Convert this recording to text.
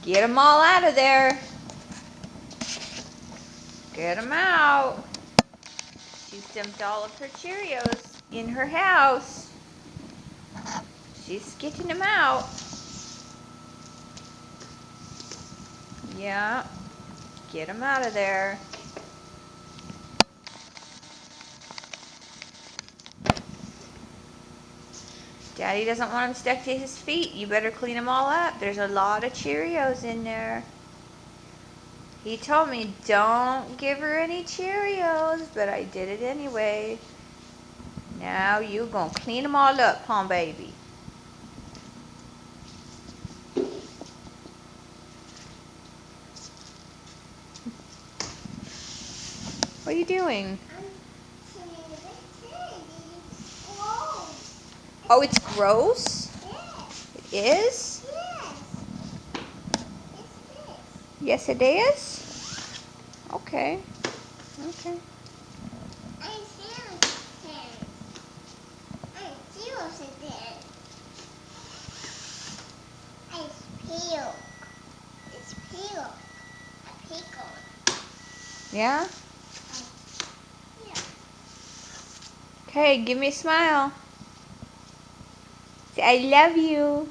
Get them all out of there. Get them out. She's dumped all of her Cheerios in her house. She's getting them out. Yeah. Get them out of there. Daddy doesn't want them stuck to his feet. You better clean them all up. There's a lot of Cheerios in there. He told me don't give her any Cheerios, but I did it anyway. Now you gonna clean them all up, huh, baby? What are you doing? Oh, it's gross? It is? Yes, it is? Okay. Okay. Yeah? Okay, give me a smile. Say, I love you.